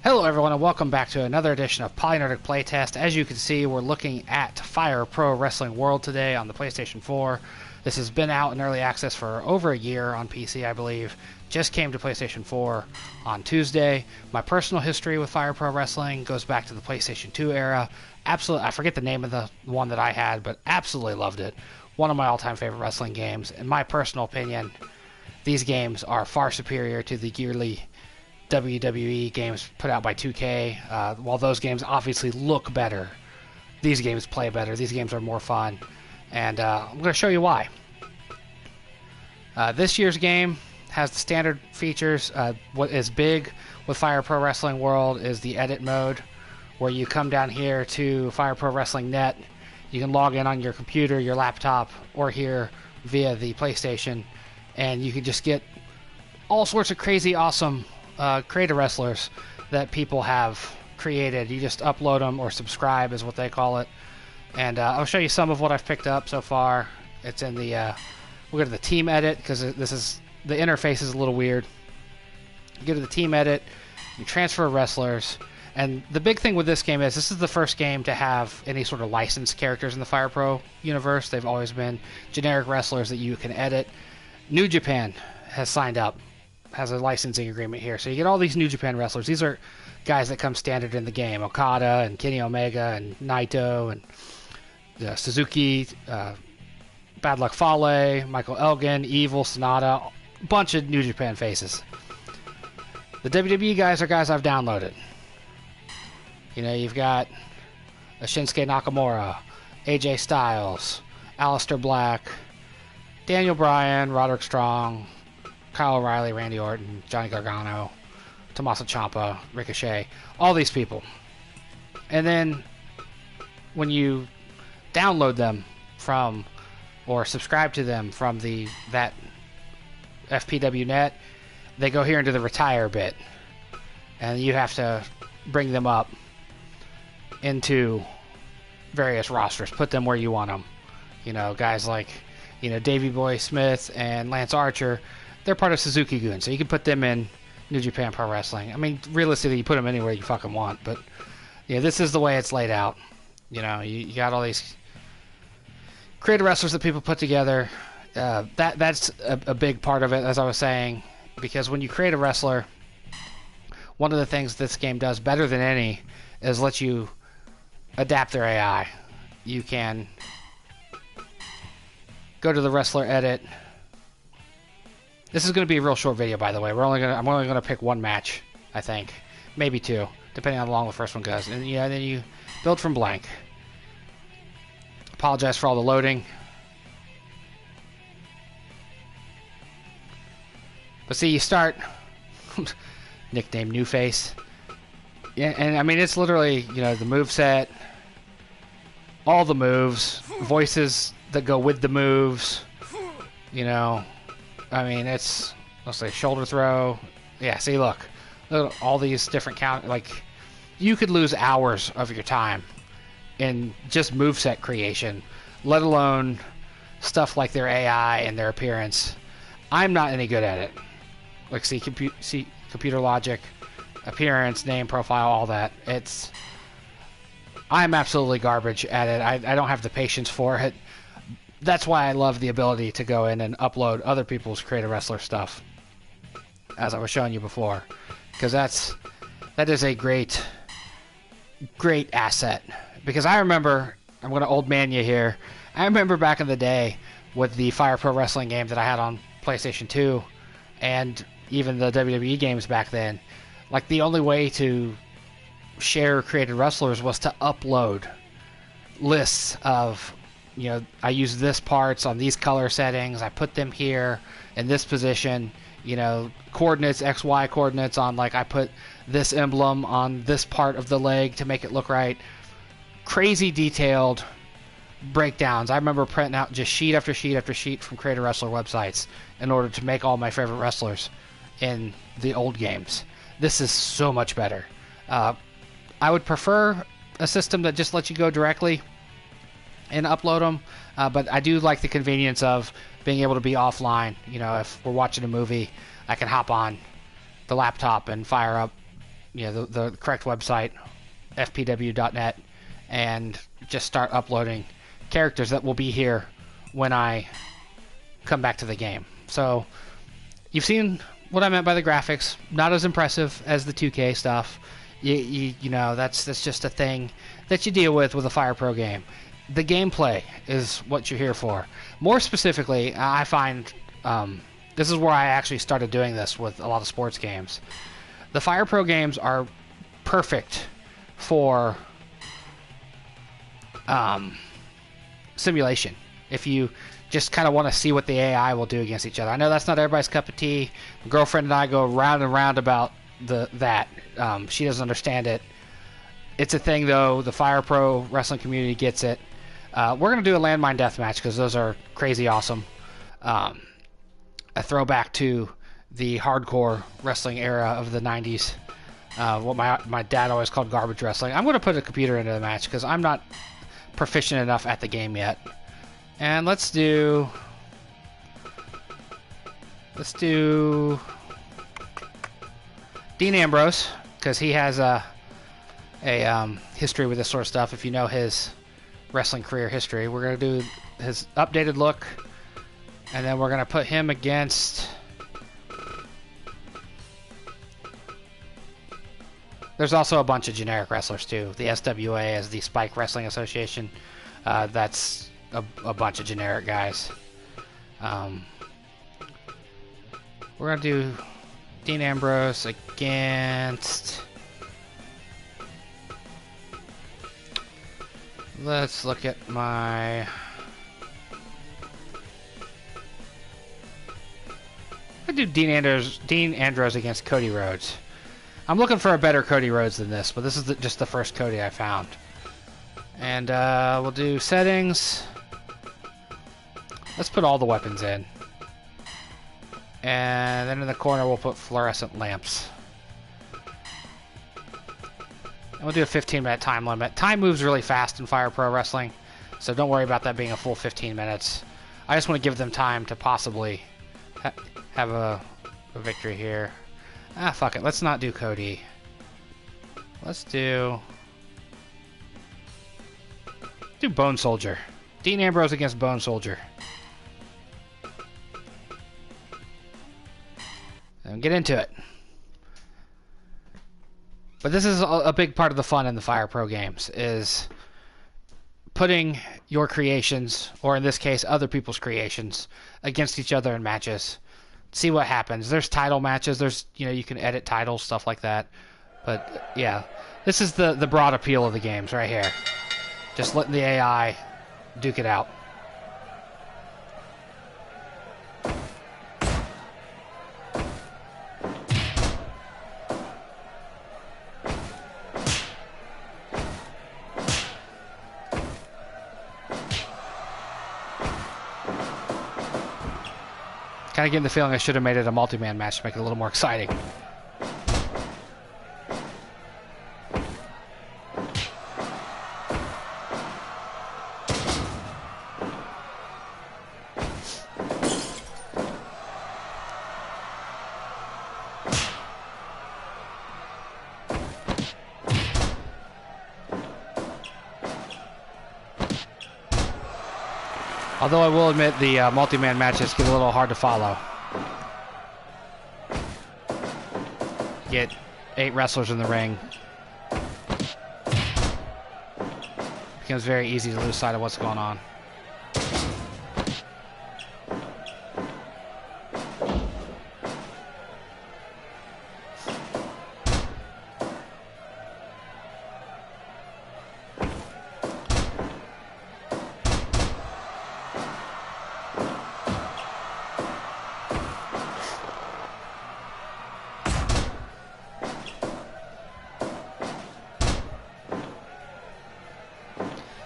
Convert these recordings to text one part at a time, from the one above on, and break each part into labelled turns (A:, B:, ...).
A: Hello everyone and welcome back to another edition of PolyNerdic Playtest. As you can see, we're looking at Fire Pro Wrestling World today on the PlayStation 4. This has been out in early access for over a year on PC, I believe. Just came to PlayStation 4 on Tuesday. My personal history with Fire Pro Wrestling goes back to the PlayStation 2 era. Absolutely, I forget the name of the one that I had, but absolutely loved it. One of my all-time favorite wrestling games. In my personal opinion, these games are far superior to the yearly WWE games put out by 2K. While those games obviously look better, these games play better. These games are more fun, and I'm going to show you why. This year's game has the standard features. What is big with Fire Pro Wrestling World is the edit mode, where you come down here to Fire Pro Wrestling Net. You can log in on your computer, your laptop, or here via the PlayStation, and you can just get all sorts of crazy, awesome creator wrestlers that people have created. You just upload them, or subscribe is what they call it. And I'll show you some of what I've picked up so far. It's in the we'll go to the team edit, because this is the interface is a little weird. You go to the team edit, you transfer wrestlers, and the big thing with this game is this is the first game to have any sort of licensed characters in the Fire Pro universe. They've always been generic wrestlers that you can edit. New Japan has signed up, has a licensing agreement here. So you get all these New Japan wrestlers. These are guys that come standard in the game. Okada and Kenny Omega and Naito and Suzuki, Bad Luck Fale, Michael Elgin, Evil, Sonata, a bunch of New Japan faces. The WWE guys are guys I've downloaded. You know, you've got a Shinsuke Nakamura, AJ Styles, Aleister Black, Daniel Bryan, Roderick Strong, Kyle O'Reilly, Randy Orton, Johnny Gargano, Tommaso Ciampa, Ricochet, all these people. And then when you download them from, or subscribe to them from that FPW net, they go here into the retire bit. And you have to bring them up into various rosters, put them where you want them. You know, guys like, you know, Davey Boy Smith and Lance Archer, they're part of Suzuki-gun, so you can put them in New Japan Pro Wrestling. I mean, realistically, you put them anywhere you fucking want, but yeah, this is the way it's laid out. You know, you got all these creative wrestlers that people put together. That's a big part of it, as I was saying, because when you create a wrestler, one of the things this game does better than any is let you adapt their AI. You can go to the wrestler edit. This is going to be a real short video, by the way. I'm only going to pick one match, I think, maybe two, depending on how long the first one goes. And yeah, then you build from blank. Apologize for all the loading. But see, you start nickname New Face. Yeah, and I mean, it's literally, you know, the move set, all the moves, voices that go with the moves, you know. I mean, it's, let's say, shoulder throw. Yeah, see, look at all these different like, you could lose hours of your time in just moveset creation, let alone stuff like their AI and their appearance. I'm not any good at it. Like, see computer logic, appearance, name, profile, all that. I'm absolutely garbage at it. I don't have the patience for it. That's why I love the ability to go in and upload other people's creative wrestler stuff, as I was showing you before, because that is a great asset. Because I remember, I'm going to old man you here, I remember back in the day with the Fire Pro Wrestling game that I had on PlayStation 2, and even the WWE games back then, like, the only way to share created wrestlers was to upload lists of, you know, I use this parts on these color settings, I put them here in this position, you know, coordinates, XY coordinates on, like, I put this emblem on this part of the leg to make it look right. Crazy detailed breakdowns. I remember printing out just sheet after sheet after sheet from creator wrestler websites in order to make all my favorite wrestlers in the old games. This is so much better. I would prefer a system that just lets you go directly and upload them, but I do like the convenience of being able to be offline. You know, if we're watching a movie, I can hop on the laptop and fire up the correct website, fpw.net, and just start uploading characters that will be here when I come back to the game. So you've seen what I meant by the graphics. Not as impressive as the 2K stuff. You know, that's just a thing that you deal with a Fire Pro game. The gameplay is what you're here for. More specifically, I find this is where I actually started doing this with a lot of sports games. The Fire Pro games are perfect for simulation. If you just kind of want to see what the AI will do against each other. I know that's not everybody's cup of tea. My girlfriend and I go round and round about that. She doesn't understand it. It's a thing, though. The Fire Pro wrestling community gets it. We're going to do a landmine deathmatch because those are crazy awesome. A throwback to the hardcore wrestling era of the 90s. What my dad always called garbage wrestling. I'm going to put a computer into the match because I'm not proficient enough at the game yet. And let's do Dean Ambrose, because he has a history with this sort of stuff. If you know his wrestling career history, we're going to do his updated look, and then we're going to put him against... There's also a bunch of generic wrestlers, too. The SWA is the Spike Wrestling Association. That's a bunch of generic guys. We're going to do Dean Ambrose against... Let's look at my... I do Dean Andros against Cody Rhodes. I'm looking for a better Cody Rhodes than this, but this is just the first Cody I found. And we'll do settings. Let's put all the weapons in. And then in the corner we'll put fluorescent lamps. And we'll do a 15-minute time limit. Time moves really fast in Fire Pro Wrestling, so don't worry about that being a full 15 minutes. I just want to give them time to possibly have a victory here. Ah, fuck it. Let's not do Cody. Let's do Bone Soldier. Dean Ambrose against Bone Soldier. And get into it. But this is a big part of the fun in the Fire Pro games, is putting your creations, or in this case, other people's creations, against each other in matches. See what happens. There's title matches. There's, you can edit titles, stuff like that. But yeah, this is the broad appeal of the games right here. Just letting the AI duke it out. Kind of getting the feeling I should have made it a multi-man match to make it a little more exciting. Although I will admit the multi-man matches get a little hard to follow. Get 8 wrestlers in the ring. Becomes very easy to lose sight of what's going on.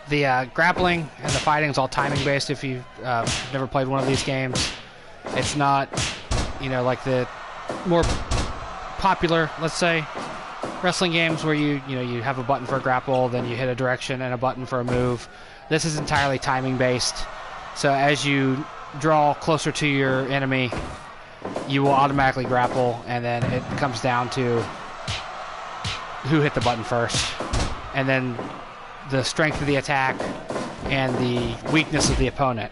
A: The grappling and the fighting is all timing based. If you've never played one of these games, it's not, like the more popular, let's say, wrestling games where you have a button for a grapple, then you hit a direction and a button for a move. This is entirely timing based. So as you draw closer to your enemy, you will automatically grapple, and then it comes down to who hit the button first, and then the strength of the attack and the weakness of the opponent,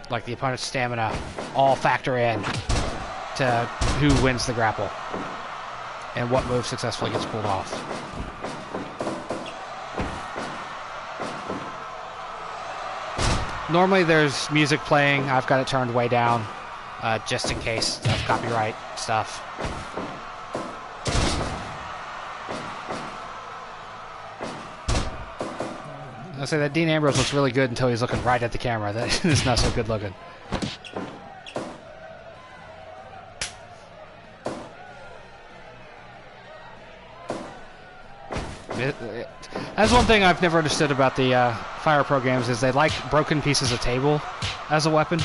A: like the opponent's stamina, all factor in to who wins the grapple and what move successfully gets pulled off. Normally there's music playing. I've got it turned way down, just in case of copyright stuff. I say that Dean Ambrose looks really good until he's looking right at the camera. That is not so good looking. That's one thing I've never understood about the Fire Pro games, is they like broken pieces of table as a weapon.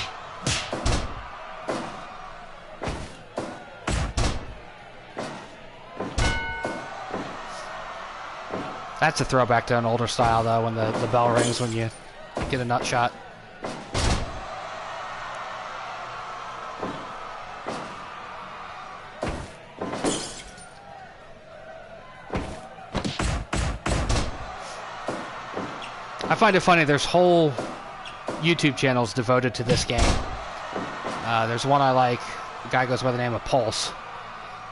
A: That's a throwback to an older style, though, when the bell rings when you get a nut shot. I find it funny, there's whole YouTube channels devoted to this game. There's one I like, a guy goes by the name of Pulse.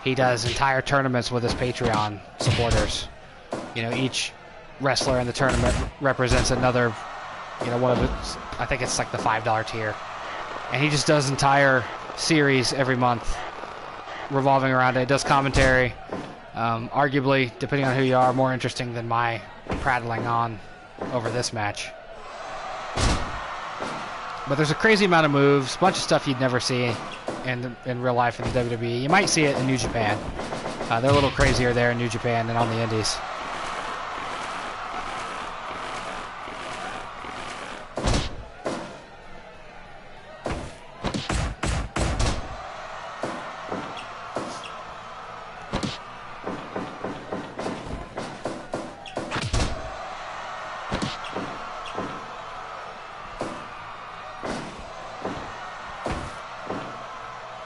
A: He does entire tournaments with his Patreon supporters. You know, each wrestler in the tournament represents another, you know, one of its, I think it's like the $5 tier. And he just does entire series every month revolving around it. It does commentary, arguably, depending on who you are, more interesting than my prattling on over this match. But there's a crazy amount of moves, a bunch of stuff you'd never see in real life in the WWE. You might see it in New Japan. They're a little crazier there in New Japan than on the Indies.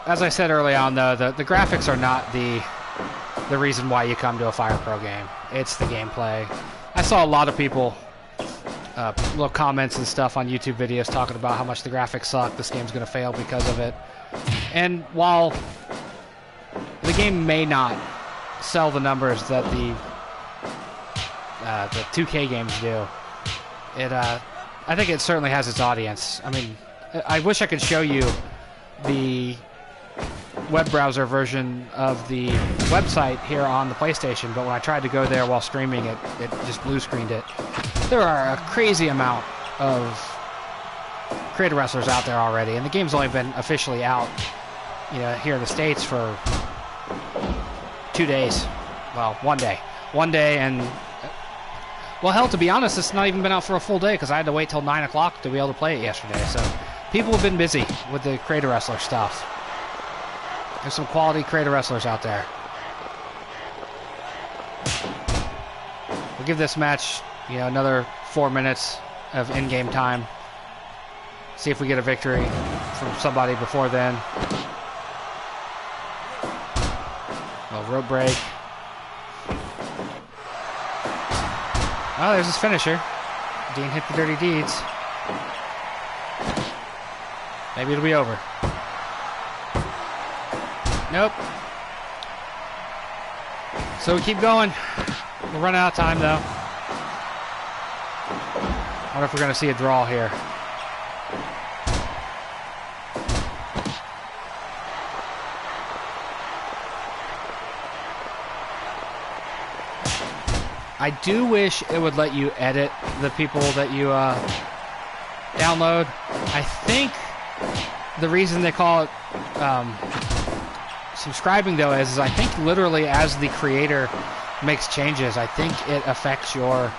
A: As I said early on, though, the graphics are not the reason why you come to a Fire Pro game. It's the gameplay. I saw a lot of people, little comments and stuff on YouTube videos talking about how much the graphics suck, this game's going to fail because of it. And while the game may not sell the numbers that the 2K games do, I think it certainly has its audience. I mean, I wish I could show you the web browser version of the website here on the PlayStation, but when I tried to go there while streaming it, it just blue screened it. There are a crazy amount of creator wrestlers out there already, and the game's only been officially out, you know, here in the States for 2 days. Well, 1 day. 1 day, and well, hell, to be honest, it's not even been out for a full day because I had to wait till 9 o'clock to be able to play it yesterday. So people have been busy with the creator wrestler stuff. There's some quality creator wrestlers out there. We'll give this match, you know, another 4 minutes of in-game time. See if we get a victory from somebody before then. Well, rope break. Oh, there's his finisher. Dean hit the dirty deeds. Maybe it'll be over. Nope. So we keep going. We're running out of time, though. I wonder if we're going to see a draw here. I do wish it would let you edit the people that you download. I think the reason they call it subscribing, though, is I think literally as the creator makes changes, I think it affects your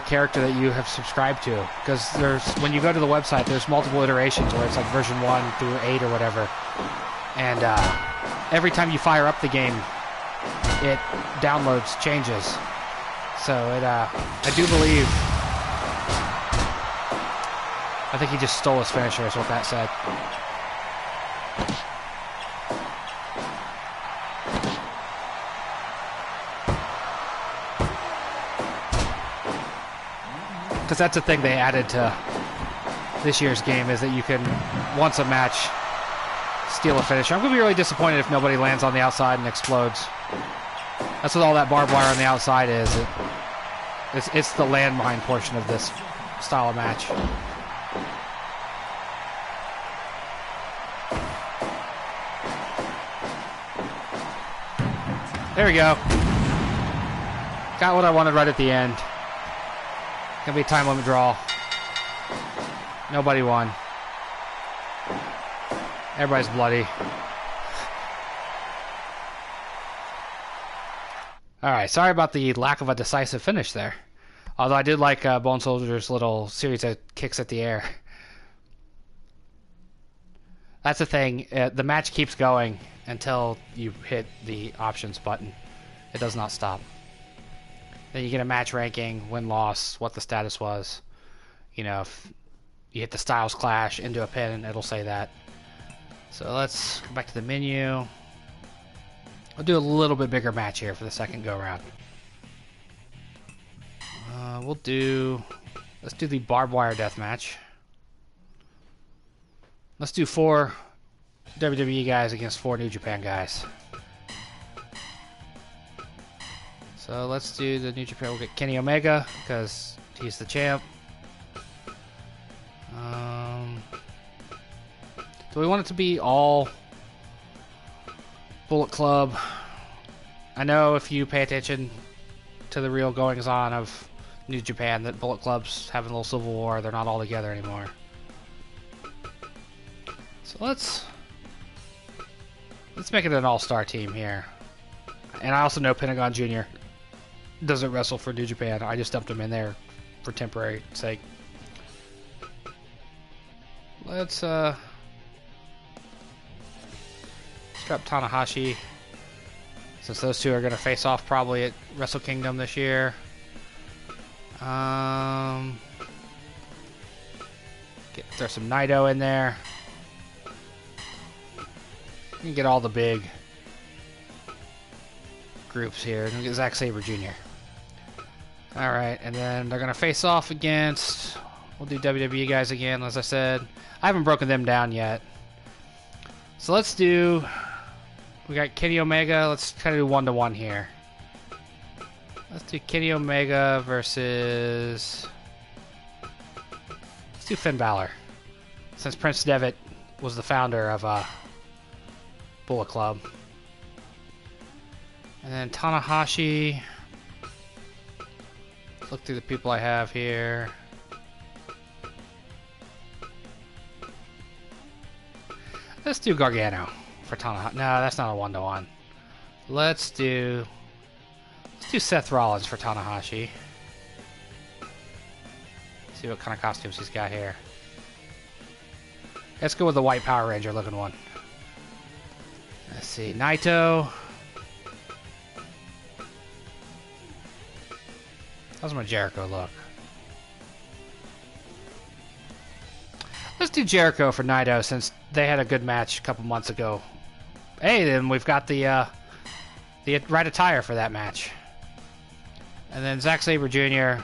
A: character that you have subscribed to. Because when you go to the website, there's multiple iterations where it's like version 1 through 8 or whatever. And every time you fire up the game, it downloads changes. So I do believe, I think he just stole his finisher is what that said. Because that's the thing they added to this year's game, is that you can, once a match, steal a finisher. I'm going to be really disappointed if nobody lands on the outside and explodes. That's what all that barbed wire on the outside is. It's the landmine portion of this style of match. There we go. Got what I wanted right at the end. Gonna be a time limit draw. Nobody won. Everybody's bloody. Alright, sorry about the lack of a decisive finish there. Although I did like Bone Soldier's little series of kicks at the air. That's the thing. The match keeps going until you hit the options button. It does not stop. Then you get a match ranking, win-loss, what the status was. You know, if you hit the Styles Clash into a pin, it'll say that. So let's go back to the menu. I'll do a little bit bigger match here for the second go-round. Let's do the barbed wire death match. Let's do 4 WWE guys against 4 New Japan guys. So let's do the New Japan. We'll get Kenny Omega because he's the champ. Do we want it to be all Bullet Club? I know if you pay attention to the real goings-on of New Japan, that Bullet Club's having a little civil war. They're not all together anymore. So let's make it an all-star team here. And I also know Pentagon Jr. doesn't wrestle for New Japan. I just dumped him in there for temporary sake. Let's strap Tanahashi, since those two are going to face off probably at Wrestle Kingdom this year. Throw some Naito in there. You can get all the big groups here. And get Zack Sabre Jr. Alright, and then they're going to face off against... We'll do WWE guys again, as I said. I haven't broken them down yet. So let's do... We got Kenny Omega. Let's kind of do 1-to-1 here. Let's do Kenny Omega versus... Let's do Finn Balor. Since Prince Devitt was the founder of Bullet Club. And then Tanahashi. Let's look through the people I have here. Let's do Gargano for Tanahashi. No, that's not a 1-to-1. Let's do Seth Rollins for Tanahashi. See what kind of costumes he's got here. Let's go with the white Power Ranger looking one. Let's see, Naito. How's my Jericho look? Let's do Jericho for Naito since they had a good match a couple months ago. Hey, then we've got the right attire for that match. And then Zack Sabre Jr.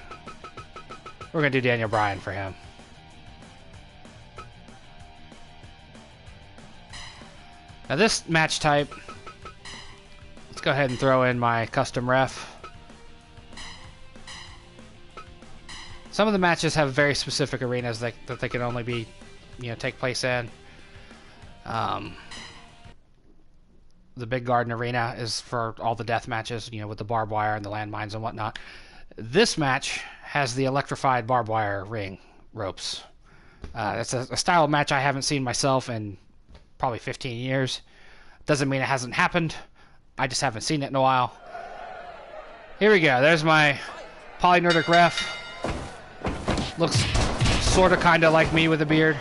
A: We're going to do Daniel Bryan for him. Now this match type, let's go ahead and throw in my custom ref. Some of the matches have very specific arenas that they can only be, take place in. The Big Garden Arena is for all the death matches, with the barbed wire and the landmines and whatnot. This match has the electrified barbed wire ring ropes. It's a style of match I haven't seen myself in probably 15 years. Doesn't mean it hasn't happened. I just haven't seen it in a while. Here we go. There's my PolyNerdic ref. Looks sort of kind of like me with a beard,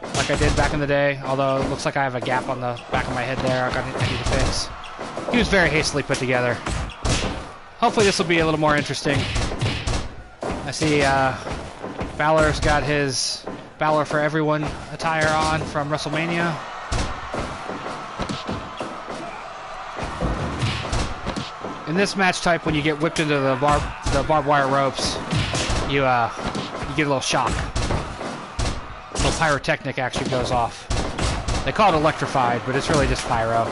A: like I did back in the day, although it looks like I have a gap on the back of my head there I need to fix. He was very hastily put together. Hopefully this will be a little more interesting. I see Balor's got his Balor for Everyone attire on from WrestleMania. In this match type, when you get whipped into the barbed wire ropes, you you get a little shock. A little pyrotechnic actually goes off. They call it electrified, but it's really just pyro.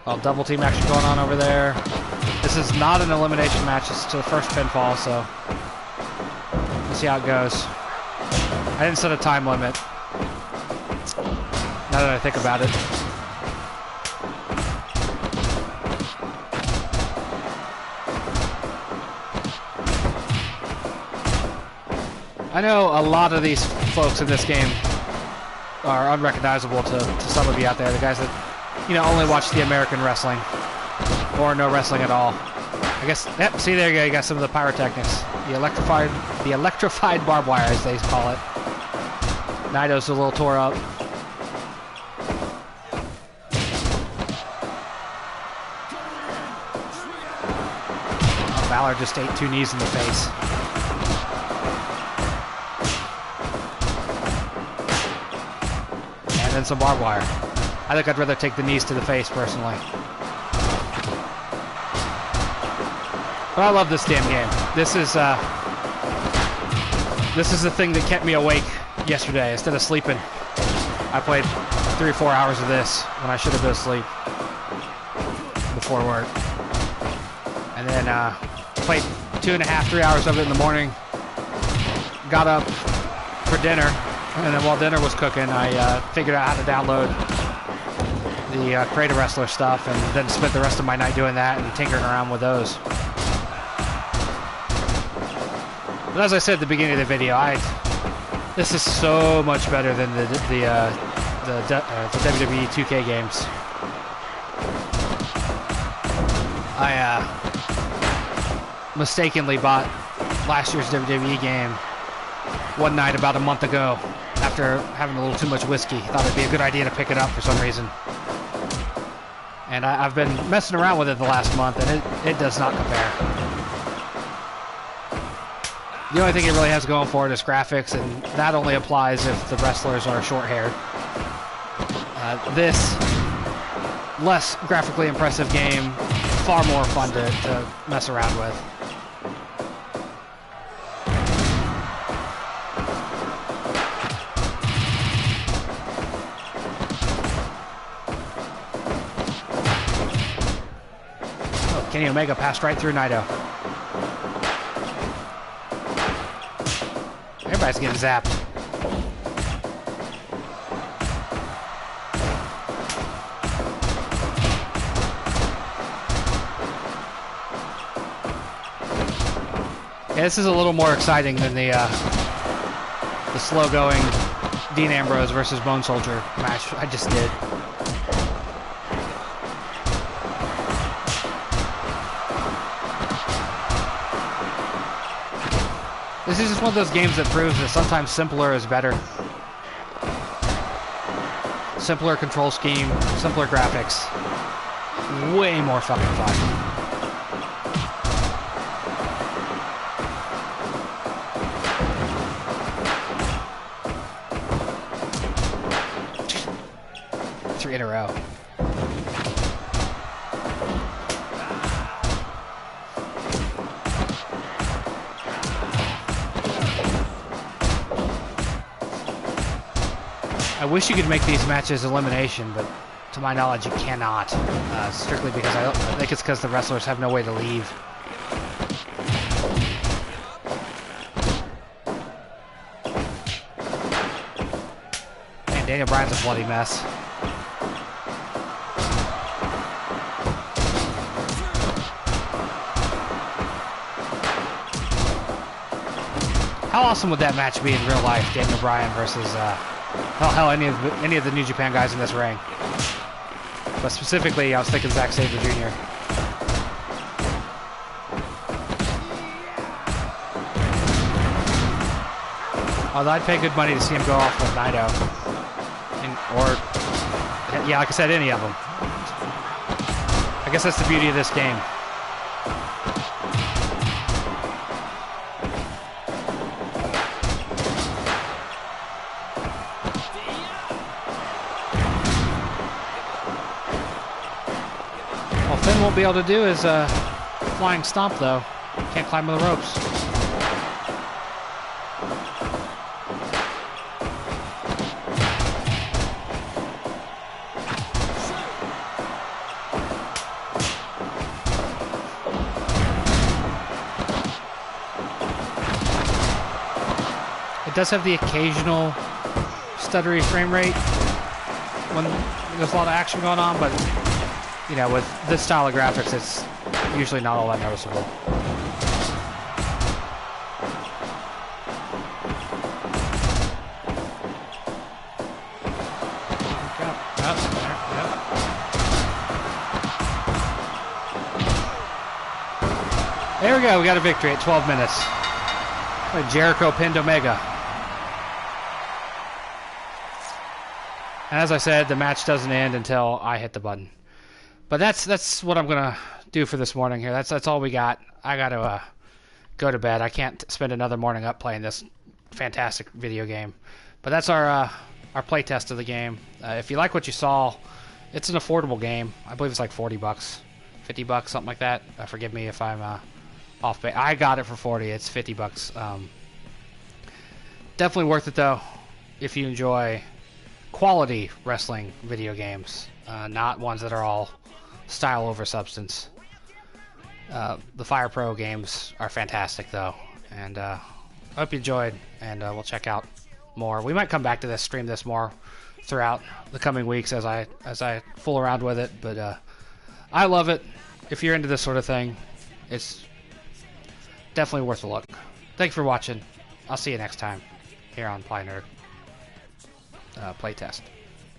A: Well, double team action going on over there. This is not an elimination match. It's to the first pinfall, so we'll see how it goes. I didn't set a time limit. Now that I think about it. I know a lot of these folks in this game are unrecognizable to some of you out there. The guys that, you know, only watch the American wrestling or no wrestling at all. I guess, yep, see there you go, you got some of the pyrotechnics. The electrified barbed wire, as they call it. Naito's a little tore up. Oh, Valor just ate 2 knees in the face. And then some barbed wire. I think I'd rather take the knees to the face, personally. But I love this damn game. This is the thing that kept me awake yesterday. Instead of sleeping, I played 3 or 4 hours of this when I should have been asleep before work. And then played 2.5, 3 hours of it in the morning. Got up for dinner, and then while dinner was cooking, I figured out how to download the Creator Wrestler stuff, and then spent the rest of my night doing that and tinkering around with those. But as I said at the beginning of the video, this is so much better than the WWE 2K games. I mistakenly bought last year's WWE game one night about a month ago after having a little too much whiskey. Thought it'd be a good idea to pick it up for some reason. And I've been messing around with it the last month, and it does not compare. The only thing it really has going for it is graphics, and that only applies if the wrestlers are short-haired. This less graphically impressive game, far more fun to mess around with. Oh, Kenny Omega passed right through Naito. Everybody's getting zapped. Yeah, this is a little more exciting than the slow-going Dean Ambrose versus Bone Soldier match I just did. This is just one of those games that proves that sometimes simpler is better. Simpler control scheme, simpler graphics. Way more fucking fun. Three in a row. I wish you could make these matches elimination, but to my knowledge you cannot. Strictly because I think it's because the wrestlers have no way to leave. Man, Daniel Bryan's a bloody mess. How awesome would that match be in real life, Daniel Bryan versus hell, any of the New Japan guys in this ring. But specifically, I was thinking Zack Sabre Jr. Although I'd pay good money to see him go off with Naito. Or, yeah, like I said, any of them. I guess that's the beauty of this game. Finn won't be able to do his flying stomp, though. Can't climb the ropes. It does have the occasional stuttery frame rate when there's a lot of action going on, but you know, with this style of graphics, it's usually not all that noticeable. There we go. We got a victory at 12 minutes. Jericho pinned Omega. And as I said, the match doesn't end until I hit the button. But that's what I'm gonna do for this morning here. That's all we got. I gotta go to bed. I can't spend another morning up playing this fantastic video game. But that's our playtest of the game. If you like what you saw, it's an affordable game. I believe it's like $40, $50, something like that. Forgive me if I'm off base. I got it for 40. It's $50. Definitely worth it though if you enjoy quality wrestling video games, not ones that are all style over substance. The Fire Pro games are fantastic though, and I hope you enjoyed, and we'll check out more. We might come back to this, stream this more throughout the coming weeks as I fool around with it, but I love it. If you're into this sort of thing, it's definitely worth a look. Thanks for watching. I'll see you next time here on PolyNerdic Playtest.